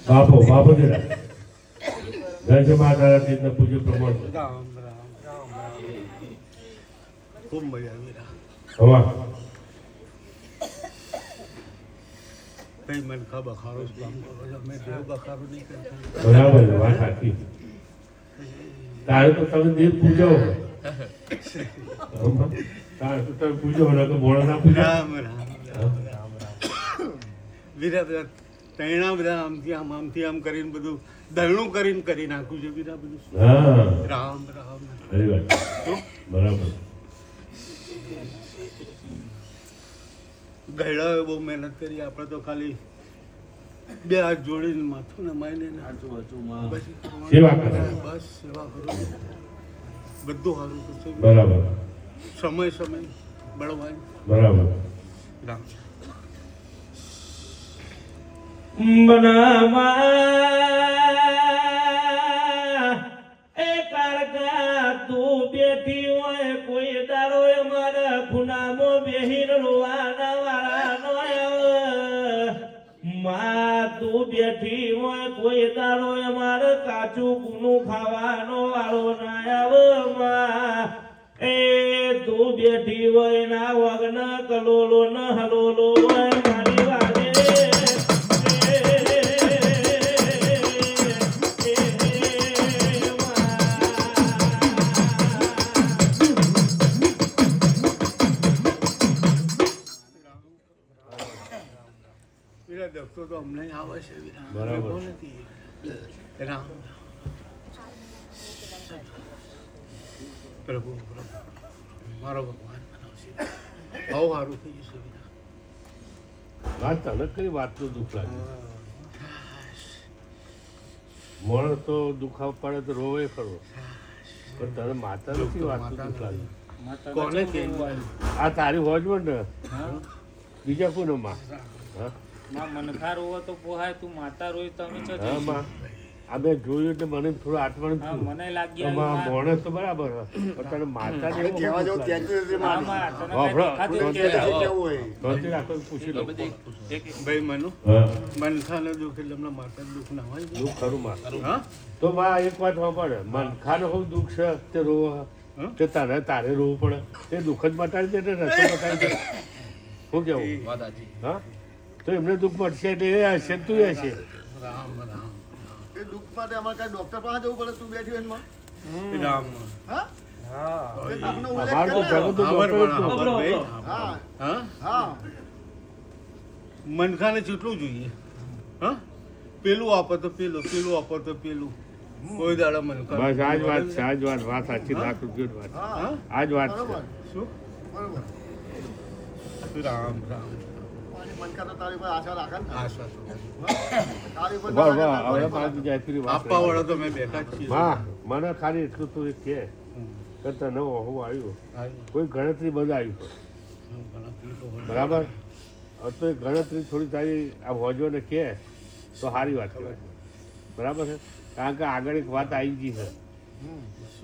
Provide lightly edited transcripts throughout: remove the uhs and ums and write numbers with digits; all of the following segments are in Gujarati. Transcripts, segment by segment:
બાપો બાપો જરા જય માતા તીર્થ પૂજ્ય પ્રમાણ ખૂબ મજા આવી કઈ મને ખબર ખારું કામ કરો મેં દેવ બખારું નહીં કરતા બરાબર વાત સાચી તારે તો તમે દેવ પૂજો તારે તો તમે પૂજો ને તો મોડા ના પૂજો રામ રામ રામ રામ વીરા બધા તૈણા બધા આમથી આમ કરીને બધું દળનું કરીને કરી નાખ્યું છે વીરા બધું હા રામ રામ ખરી વાત બરાબર ગયડાએ બહુ મહેનત કરી આપણે તો ખાલી બે હાથ જોડીને માથું ને માઈને સેવા કરે બસ સેવા કરો બધું સારું થશે બરાબર સમય સમય બળવાય બરાબર રામ એ કારકા તું બેઠી હોય કોઈ દારો મારા ખૂણામાં બેહીન રોવાના વાળા માં તું બેઠી હોય કોઈ દારો મારે કાચું કુનું ખાવાનો વાળો ના આવે માં એ તું બેઠી હોય ના વગન કલોલો ન હલોલો હોય મારી વાળે દખતો તો અમને આવે છે બરાબર રામ પ્રભુ મારો ભગવાન બનાવશે બહુ સારું થઈ જશે વાત તને કઈ વાતનું દુઃખ લાગે માણસ તો દુખાવ પડે તો રોવે ખરો પણ તને માતા નથી વાતનું દુઃખ લાગે કોને કહેવું આ તારી હોજ ને બીજા કોને માં હા મનખા રોવો તો પોહાય તું માતા રોઈ તમે છો હા માં આ મેં જોયું એટલે મને થોડું આટવણ થયું મને લાગ્યા માણસ તો બરાબર પણ તને માતા ને પૂછી લો ભાઈ મનુ મનખાને દુઃખ એટલે હમણાં માતા દુઃખ ના હોય દુઃખ ખરું માં હા તો માં એક વાત સાંભળે મનખાને હોવું દુઃખ છે તે રોવો તે તારે રોવું પડે તે દુઃખ જ મટાડી દે ને રસ્તો બતાવી દે શું કેવું હા તો એમને દુઃખ મળશે એટલે એ હશે તું હશે રામ રામ એ દુઃખ માટે અમારે કઈ ડોક્ટર પાસે જવું પડે તું બેઠી હોય રામ હા અમારે તો જગત મનખાને જેટલું જોઈએ હા પેલું આપો તો પેલું પેલું આપો તો પેલું કોઈ દાડા મનખા બસ આજ વાત છે આજ વાત સાચી લાખ રૂપિયા વાત આજ વાત છે શું બરોબર રામ રામ મનકા તો તારી પર આશા રાખે ને આશા તારી પર વાહ વાહ હવે મારી જાતરી વાત આપવા વાળા તો મેં બેઠા જ છીએ માં મને ખાલી એટલું તો કે તને હું આવ્યું કોઈ ગણતરી બંધ આવ્યું બરાબર તો એ ગણતરી થોડી તારી આ હોજોને કે તો સારી વાત કહેવાય બરાબર છે કારણ કે આગળ એક વાત આવી ગઈ છે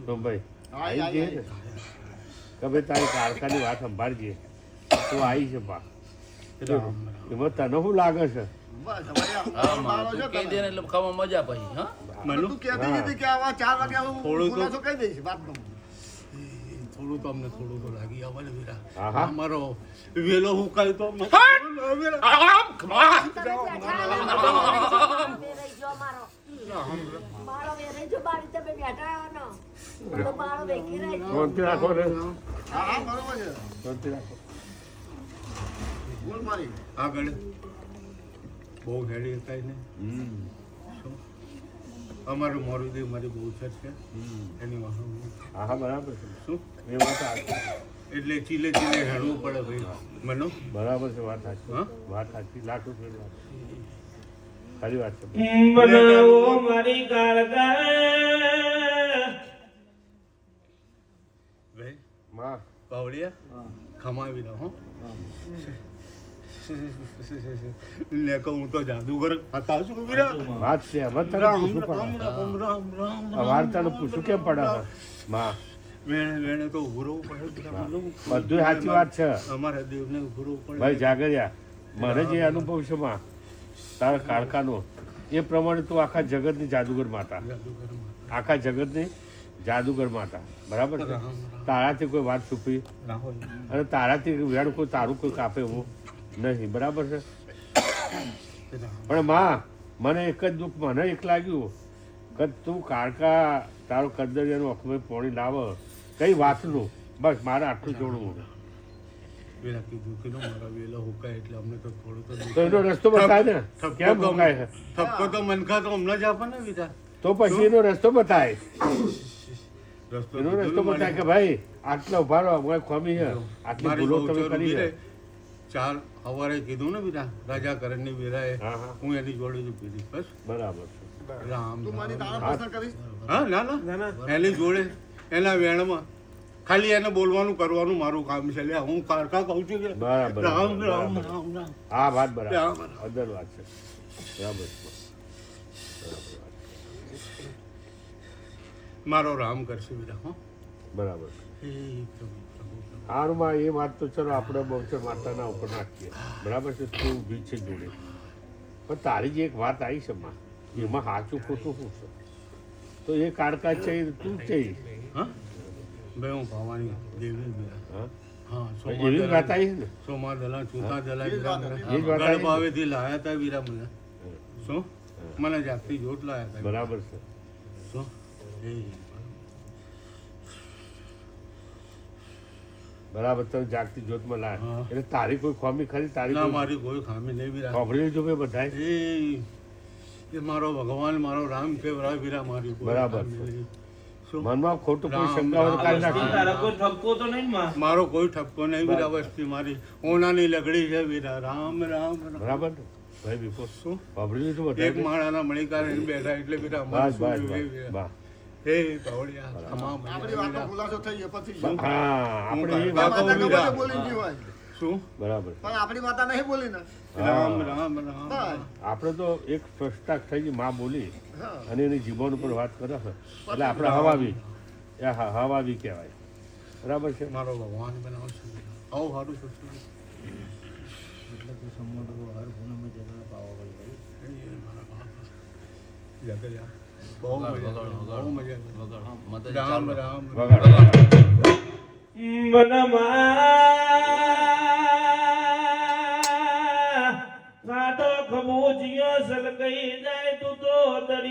તો ભાઈ આવી ગઈ ને કે ભાઈ તારી કારખાની વાત સંભાળજે તો આવી છે બા એમાં તને શું લાગે છે થોડું તો અમને થોડું તો લાગી આવે ને વીરા અમારો વેલો હું કહ્યું તો આગળ બહુ હેડી કઈ ને અમારું મોરું દેવ મારી બહુ છે એની હા બરાબર છે શું એ વાત એટલે ચીલે ચીલે હેડવું પડે ભાઈ મનો બરાબર છે વાત સાચી વાત સાચી લાખ રૂપિયા વાત સારી વાત છે બનાવો મારી કારકા ભાઈ માં પાવડિયા ખમાવી દો હો ને કહું હું તો જાદુગર હતા છું વીરા. વાત છે હવે તને રામ પૂછવું રામ પડે રામ રામ રામ આ વાર્તાનું પૂછવું કેમ પડે છે? માં વેણે વેણે તો ઉભું રહેવું પડે વીરા. બધું સાચી વાત છે અમારા દેવને ઉભું રહેવું પડે. ભાઈ જાગરિયા મને જે અનુભવ છે માં તારા કાળકાનો એ પ્રમાણે તું આખા જગતની જાદુગર માતા, જાદુગરમાં. આખા જગતની જાદુગર માતા, બરાબર છે. તારાથી કોઈ વાત છુપી રાહુલ. અને તારાથી વેણ કોઈ તારું કોઈ કાપે એવું નહીં, બરાબર છે. પણ માં મને એક જ દુઃખ મને એક લાગ્યું કે તું કાળકા તારો કદરિયાનું અખમે પોણી લાવે કઈ વાતનું, બસ મારે આટલું જોડવું. વેલા કીધું કે મારા વેલા હુકાય એટલે અમને તો થોડું તો એનો રસ્તો બતાય ને કેમ મુકાય છે? ઠપકો તો મનખા તો અમને જ આપે ને વીરા. તો પછી એનો રસ્તો બતાય, રસ્તો એનો રસ્તો બતાય કે ભાઈ આટલા ઉભા રહો અમારે ખોમી છે, આટલી મારી ભૂલો તમે બહુચર કરી ઊભી છે. રહી. ચાર સવારે કીધું ને વીરા રાજા કરણની વીરાએ હા હા હું એની જોડે જ ઊભી રહી. બસ બરાબર છે. રામ તું મારી રામ. તારા પ્રશ્ન કરીશ હા ના ના એની જોડે એના વેણમાં ખાલી એને બોલવાનું કરવાનું મારું કામ છે. લે હું કારકા કહું છું કે બરાબર રામ રામ બરાબર. રામ રામ. હા વાત બરાબર બરાબર. અદર વાત છે, બરાબર છે. મારો રામ કરશે વીરા. હો બરાબર છે. હે પ્રભુ પ્રભુ પ્રભુ. હારમાં એ વાત તો ચલો આપણે બહુચર માતાના ઉપર નાખીએ, બરાબર છે. તું ઊભી છે જોડે, પણ તારી જે એક વાત આવી છે માં એમાં સાચું ખોટું શું છે? તો એ કાળકા છે એ તું છે હા ભાઈ હું ભવાની દેવી વીરા. હા હા એવી જ વાત આવી છે ને. સોમા દલા ચોથા દલા એ જ વીરા વાત મને. એ જ વાત આવી. ગણભાવેથી લાયા હતા વીરા મને. શું મને જાગતી જોત લાયા હતા. બરાબર છે. શું એ બરાબર તમે જાગતી જ્યોતમાં લાય હા. એટલે તારી કોઈ ખોમી ખરી? તારી ના કોઈ મારી કોઈ ખામી નહીં વીરા. ખોબરી જો મેં બધાય એ મારો ભગવાન મારો રામ કેવરા વીરા મારી કોઈ બરાબર ખામી છે. નહીં. શું? મનમાં ખોટું કોઈ રામ, શંકા હોય તો કાઢી રામ, નાખી. તારા કોઈ ઠપકો તો નહીં માં? મારો કોઈ ઠપકો નહીં વીરા. વસ્તી મારી ઓનાની લગડી છે વીરા. રામ રામ રામ. બરાબર ને ભાઈ વિપો શું ખોબરી લીધું એક બધા માળાના મણિકાર એને બેઠા એટલે વીરા અમારે બસ શું બસ જોઈએ બસ વીરા? બસ. હે પાવડિયા તમામ આપણી વાતનો વીરા. ખુલાસો થઈ ગયો પછી હા આપણે એ કાકા વાત માતા ગમે વીરા. તે બોલી ગઈ હોય શું બરાબર. પણ આપણી માતા નહીં બોલી ને રામ હા. રામ રામ બસ. આપણે તો એક સ્પષ્ટતા થઈ ગઈ માં બોલી હા અને એની જીવન ઉપર વાત કરે છે એટલે આપણે હવાવી એ હા હવાવી કહેવાય, બરાબર છે. મારો ભગવાન બનાવશે આવું સારું થશે. બહુ મજા બહુ મજા. રામ રામ વગાડો. મનમાં કાંટો ખમોચિયો સલકાઈ જાય તું તો દરિયા